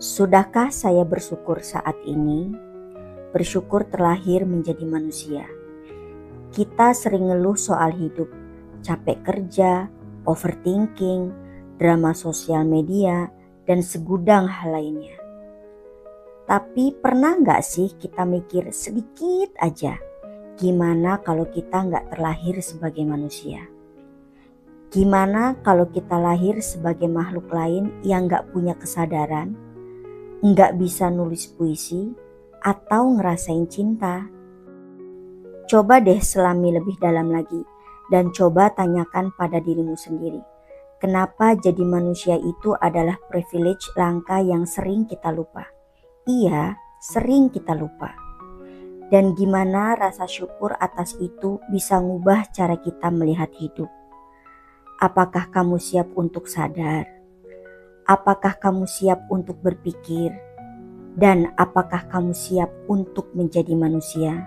Sudahkah saya bersyukur saat ini? Bersyukur terlahir menjadi manusia. Kita sering ngeluh soal hidup, capek kerja, overthinking, drama sosial media, dan segudang hal lainnya. Tapi pernah nggak sih kita mikir sedikit aja, gimana kalau kita nggak terlahir sebagai manusia? Gimana kalau kita lahir sebagai makhluk lain yang nggak punya kesadaran, nggak bisa nulis puisi, atau ngerasain cinta? Coba deh selami lebih dalam lagi dan coba tanyakan pada dirimu sendiri. Kenapa jadi manusia itu adalah privilege langka yang sering kita lupa? Iya, sering kita lupa. Dan gimana rasa syukur atas itu bisa ngubah cara kita melihat hidup? Apakah kamu siap untuk sadar? Apakah kamu siap untuk berpikir? Dan apakah kamu siap untuk menjadi manusia?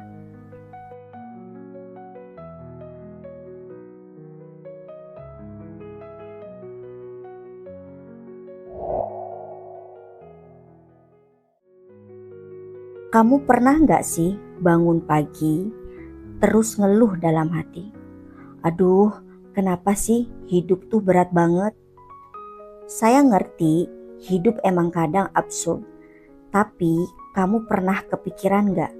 Kamu pernah gak sih bangun pagi terus ngeluh dalam hati? Aduh, kenapa sih hidup tuh berat banget? Saya ngerti hidup emang kadang absurd. Tapi kamu pernah kepikiran gak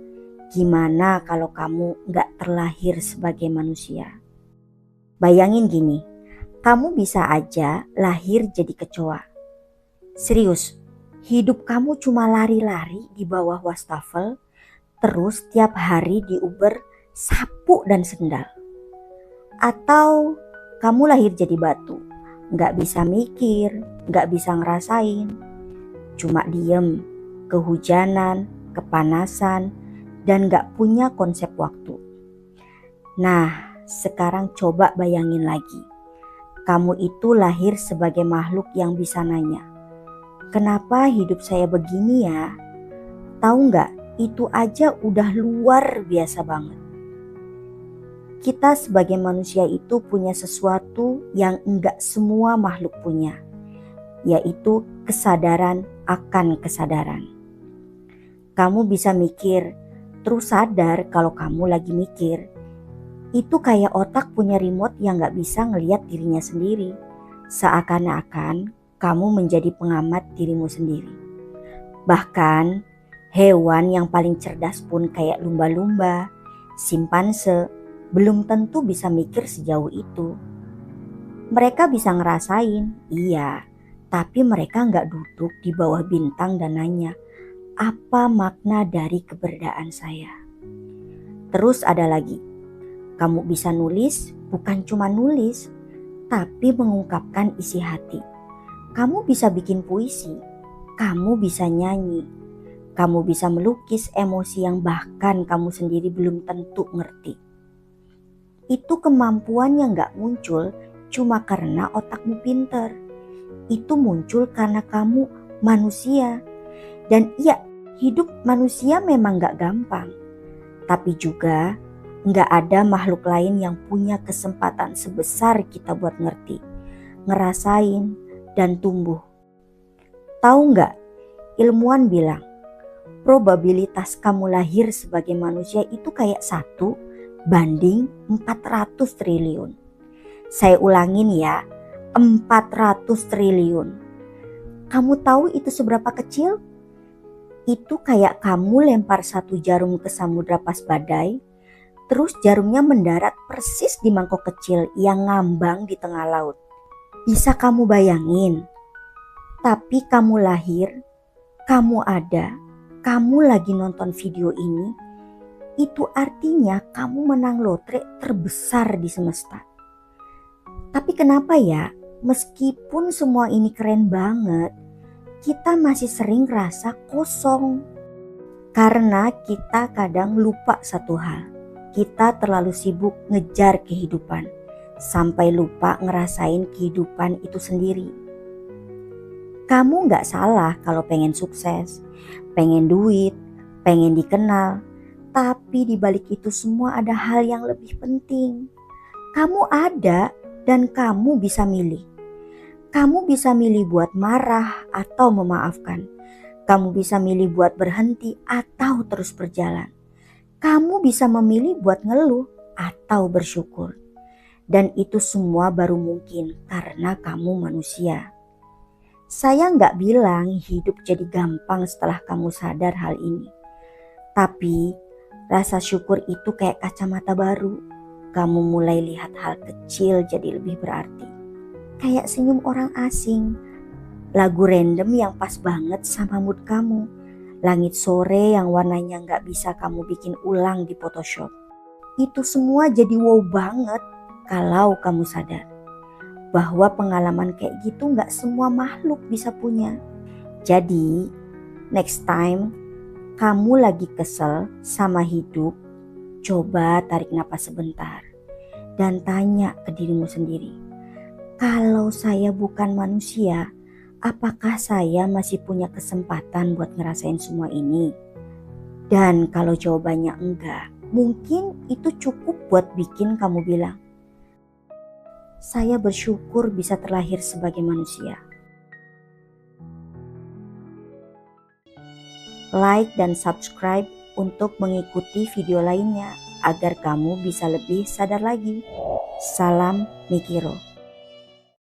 gimana kalau kamu gak terlahir sebagai manusia? Bayangin gini, kamu bisa aja lahir jadi kecoa. Serius, hidup kamu cuma lari-lari di bawah wastafel, terus tiap hari diuber sapu dan sendal. Atau kamu lahir jadi batu, gak bisa mikir, gak bisa ngerasain, cuma diem, kehujanan, kepanasan, dan gak punya konsep waktu. Nah, sekarang coba bayangin lagi. Kamu itu lahir sebagai makhluk yang bisa nanya, kenapa hidup saya begini ya? Tahu gak, itu aja udah luar biasa banget. Kita sebagai manusia itu punya sesuatu yang enggak semua makhluk punya, yaitu kesadaran akan kesadaran. Kamu bisa mikir, terus sadar kalau kamu lagi mikir. Itu kayak otak punya remote yang gak bisa ngelihat dirinya sendiri. Seakan-akan kamu menjadi pengamat dirimu sendiri. Bahkan hewan yang paling cerdas pun kayak lumba-lumba, simpanse, belum tentu bisa mikir sejauh itu. Mereka bisa ngerasain, iya, tapi mereka gak duduk di bawah bintang dan nanya, apa makna dari keberadaan saya? Terus ada lagi, kamu bisa nulis, bukan cuma nulis, tapi mengungkapkan isi hati. Kamu bisa bikin puisi, kamu bisa nyanyi, kamu bisa melukis emosi yang bahkan kamu sendiri belum tentu ngerti. Itu kemampuan yang gak muncul cuma karena otakmu pinter. Itu muncul karena kamu manusia. Dan iya, hidup manusia memang gak gampang. Tapi juga gak ada makhluk lain yang punya kesempatan sebesar kita buat ngerti, ngerasain, dan tumbuh. Tahu gak, ilmuwan bilang, probabilitas kamu lahir sebagai manusia itu kayak 1 banding 400 triliun. Saya ulangin ya, 400 triliun. Kamu tahu itu seberapa kecil? Itu kayak kamu lempar 1 jarum ke samudra pas badai, terus jarumnya mendarat persis di mangkok kecil yang ngambang di tengah laut. Bisa kamu bayangin? Tapi kamu lahir, kamu ada, kamu lagi nonton video ini, itu artinya kamu menang lotre terbesar di semesta. Tapi kenapa ya, meskipun semua ini keren banget, kita masih sering rasa kosong. Karena kita kadang lupa satu hal. Kita terlalu sibuk ngejar kehidupan, sampai lupa ngerasain kehidupan itu sendiri. Kamu gak salah kalau pengen sukses, pengen duit, pengen dikenal. Tapi di balik itu semua ada hal yang lebih penting. Kamu ada dan kamu bisa milih. Kamu bisa milih buat marah atau memaafkan. Kamu bisa milih buat berhenti atau terus berjalan. Kamu bisa memilih buat ngeluh atau bersyukur. Dan itu semua baru mungkin karena kamu manusia. Saya nggak bilang hidup jadi gampang setelah kamu sadar hal ini. Tapi rasa syukur itu kayak kacamata baru. Kamu mulai lihat hal kecil jadi lebih berarti. Kayak senyum orang asing. Lagu random yang pas banget sama mood kamu. Langit sore yang warnanya nggak bisa kamu bikin ulang di Photoshop. Itu semua jadi wow banget kalau kamu sadar bahwa pengalaman kayak gitu nggak semua makhluk bisa punya. Jadi next time kamu lagi kesel sama hidup, coba tarik napas sebentar dan tanya ke dirimu sendiri. Kalau saya bukan manusia, apakah saya masih punya kesempatan buat ngerasain semua ini? Dan kalau jawabannya enggak, mungkin itu cukup buat bikin kamu bilang, saya bersyukur bisa terlahir sebagai manusia. Like dan subscribe untuk mengikuti video lainnya agar kamu bisa lebih sadar lagi. Salam Mikiro.